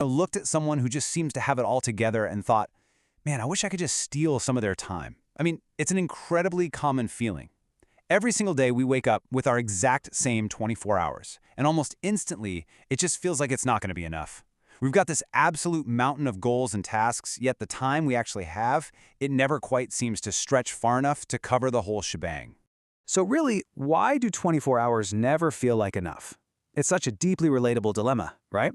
I looked at someone who just seems to have it all together and thought, man, I wish I could just steal some of their time. I mean, it's an incredibly common feeling. Every single day we wake up with our exact same 24 hours, and almost instantly, it just feels like it's not going to be enough. We've got this absolute mountain of goals and tasks, yet the time we actually have, it never quite seems to stretch far enough to cover the whole shebang. So really, why do 24 hours never feel like enough? It's such a deeply relatable dilemma, right?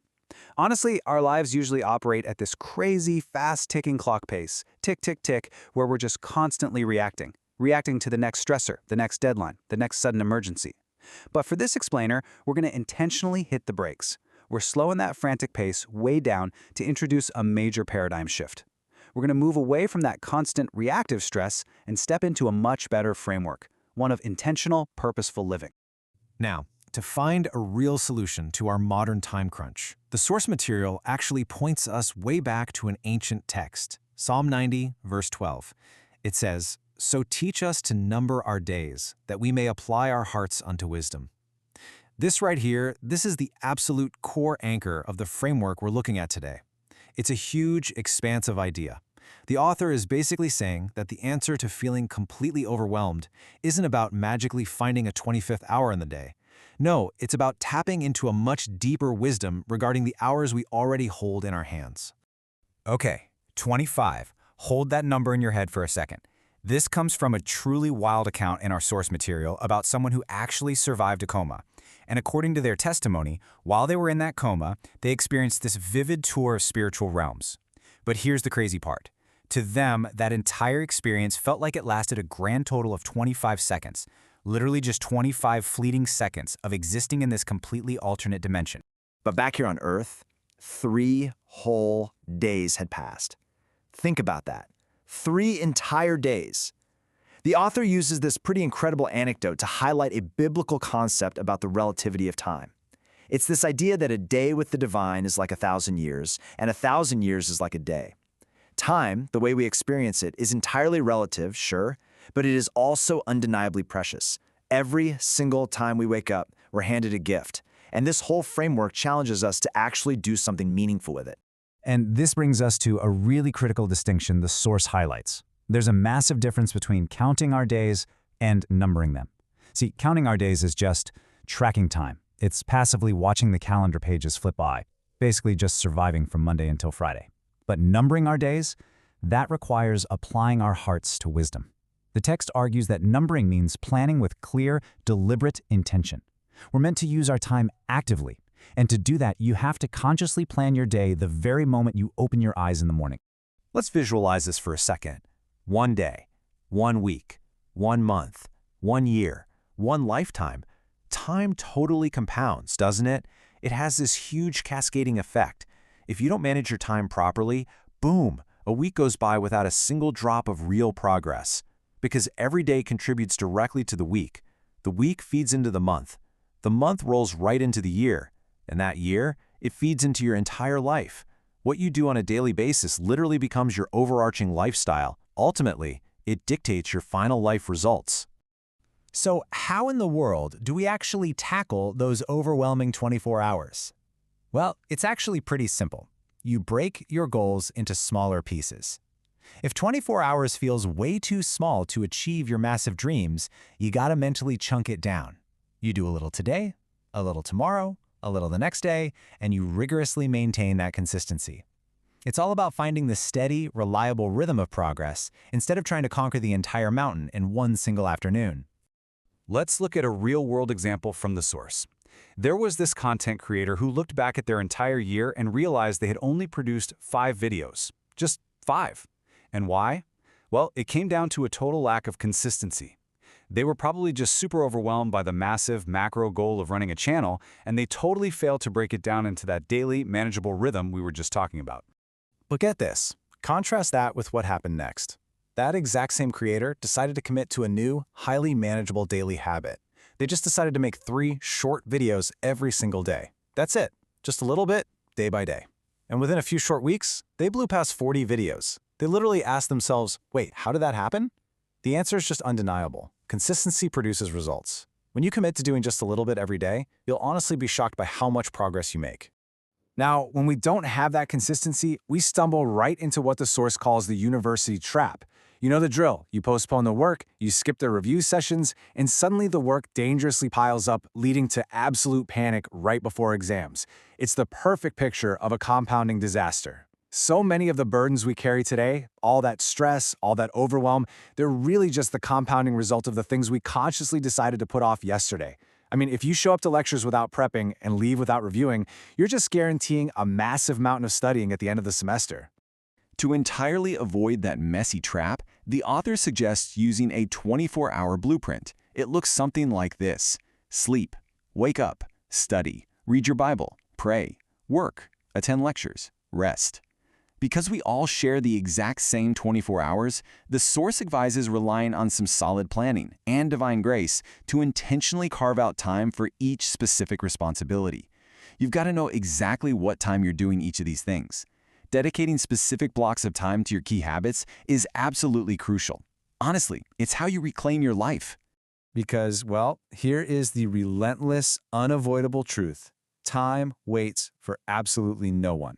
Honestly, our lives usually operate at this crazy, fast-ticking clock pace, tick, tick, tick, where we're just constantly reacting to the next stressor, the next deadline, the next sudden emergency. But for this explainer, we're going to intentionally hit the brakes. We're slowing that frantic pace way down to introduce a major paradigm shift. We're going to move away from that constant reactive stress and step into a much better framework, one of intentional, purposeful living. Now, to find a real solution to our modern time crunch, the source material actually points us way back to an ancient text, Psalm 90, verse 12. It says, "So teach us to number our days, that we may apply our hearts unto wisdom." This right here, this is the absolute core anchor of the framework we're looking at today. It's a huge, expansive idea. The author is basically saying that the answer to feeling completely overwhelmed isn't about magically finding a 25th hour in the day. No, it's about tapping into a much deeper wisdom regarding the hours we already hold in our hands. Okay, 25. Hold that number in your head for a second. This comes from a truly wild account in our source material about someone who actually survived a coma. And according to their testimony, while they were in that coma, they experienced this vivid tour of spiritual realms. But here's the crazy part. To them, that entire experience felt like it lasted a grand total of 25 seconds, literally just 25 fleeting seconds of existing in this completely alternate dimension. But back here on Earth, 3 whole days had passed. Think about that. 3 entire days. The author uses this pretty incredible anecdote to highlight a biblical concept about the relativity of time. It's this idea that a day with the divine is like 1,000 years, and 1,000 years is like a day. Time, the way we experience it, is entirely relative, sure, but it is also undeniably precious. Every single time we wake up, we're handed a gift, and this whole framework challenges us to actually do something meaningful with it. And this brings us to a really critical distinction the source highlights. There's a massive difference between counting our days and numbering them. See, counting our days is just tracking time. It's passively watching the calendar pages flip by, basically just surviving from Monday until Friday. But numbering our days, that requires applying our hearts to wisdom. The text argues that numbering means planning with clear, deliberate intention. We're meant to use our time actively, and to do that, you have to consciously plan your day the very moment you open your eyes in the morning. Let's visualize this for a second. 1 day, 1 week, 1 month, 1 year, 1 lifetime. Time totally compounds, doesn't it? It has this huge cascading effect. If you don't manage your time properly, boom, a week goes by without a single drop of real progress. Because every day contributes directly to the week feeds into the month rolls right into the year, and that year, it feeds into your entire life. What you do on a daily basis literally becomes your overarching lifestyle. Ultimately, it dictates your final life results. So how in the world do we actually tackle those overwhelming 24 hours? Well, it's actually pretty simple. You break your goals into smaller pieces. If 24 hours feels way too small to achieve your massive dreams, you gotta mentally chunk it down. You do a little today, a little tomorrow, a little the next day, and you rigorously maintain that consistency. It's all about finding the steady, reliable rhythm of progress instead of trying to conquer the entire mountain in one single afternoon. Let's look at a real-world example from the source. There was this content creator who looked back at their entire year and realized they had only produced 5 videos. Just 5. And why? Well, it came down to a total lack of consistency. They were probably just super overwhelmed by the massive macro goal of running a channel, and they totally failed to break it down into that daily, manageable rhythm we were just talking about. But get this, contrast that with what happened next. That exact same creator decided to commit to a new, highly manageable daily habit. They just decided to make 3 short videos every single day. That's it, just a little bit, day by day. And within a few short weeks, they blew past 40 videos. They literally asked themselves, wait, how did that happen? The answer is just undeniable. Consistency produces results. When you commit to doing just a little bit every day, you'll honestly be shocked by how much progress you make. Now, when we don't have that consistency, we stumble right into what the source calls the university trap. You know the drill. You postpone the work, you skip the review sessions, and suddenly the work dangerously piles up, leading to absolute panic right before exams. It's the perfect picture of a compounding disaster. So many of the burdens we carry today, all that stress, all that overwhelm, they're really just the compounding result of the things we consciously decided to put off yesterday. I mean, if you show up to lectures without prepping and leave without reviewing, you're just guaranteeing a massive mountain of studying at the end of the semester. To entirely avoid that messy trap, the author suggests using a 24-hour blueprint. It looks something like this: sleep, wake up, study, read your Bible, pray, work, attend lectures, rest. Because we all share the exact same 24 hours, the source advises relying on some solid planning and divine grace to intentionally carve out time for each specific responsibility. You've got to know exactly what time you're doing each of these things. Dedicating specific blocks of time to your key habits is absolutely crucial. Honestly, it's how you reclaim your life. Because, well, here is the relentless, unavoidable truth. Time waits for absolutely no one.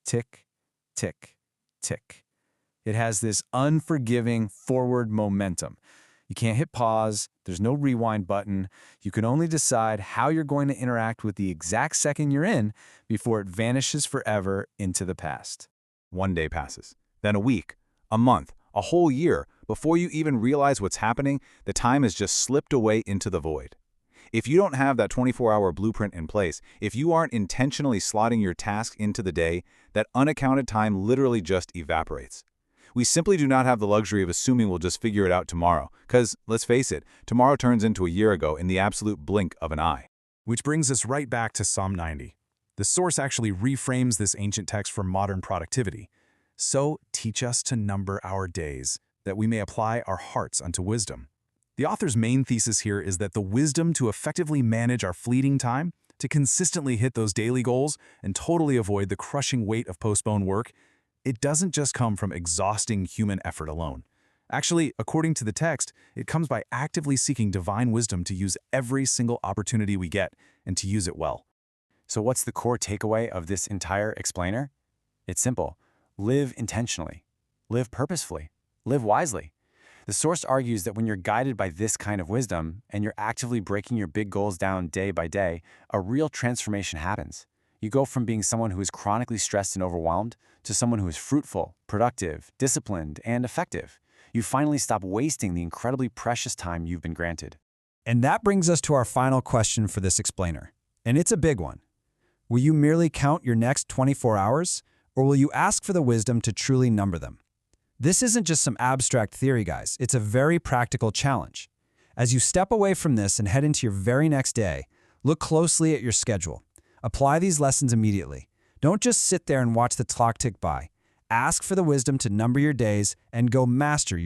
Tick, tick, tick. It has this unforgiving forward momentum. You can't hit pause, there's no rewind button. You can only decide how you're going to interact with the exact second you're in before it vanishes forever into the past. One day passes, then a week, a month, a whole year. Before you even realize what's happening, the time has just slipped away into the void. If you don't have that 24-hour blueprint in place, if you aren't intentionally slotting your tasks into the day, that unaccounted time literally just evaporates. We simply do not have the luxury of assuming we'll just figure it out tomorrow, because, let's face it, tomorrow turns into a year ago in the absolute blink of an eye. Which brings us right back to Psalm 90. The source actually reframes this ancient text for modern productivity. So teach us to number our days, that we may apply our hearts unto wisdom. The author's main thesis here is that the wisdom to effectively manage our fleeting time, to consistently hit those daily goals, and totally avoid the crushing weight of postponed work, it doesn't just come from exhausting human effort alone. Actually, according to the text, it comes by actively seeking divine wisdom to use every single opportunity we get and to use it well. So what's the core takeaway of this entire explainer? It's simple. Live intentionally. Live purposefully. Live wisely. The source argues that when you're guided by this kind of wisdom and you're actively breaking your big goals down day by day, a real transformation happens. You go from being someone who is chronically stressed and overwhelmed to someone who is fruitful, productive, disciplined, and effective. You finally stop wasting the incredibly precious time you've been granted. And that brings us to our final question for this explainer. And it's a big one. Will you merely count your next 24 hours, or will you ask for the wisdom to truly number them? This isn't just some abstract theory, guys. It's a very practical challenge. As you step away from this and head into your very next day, look closely at your schedule. Apply these lessons immediately. Don't just sit there and watch the clock tick by. Ask for the wisdom to number your days and go master your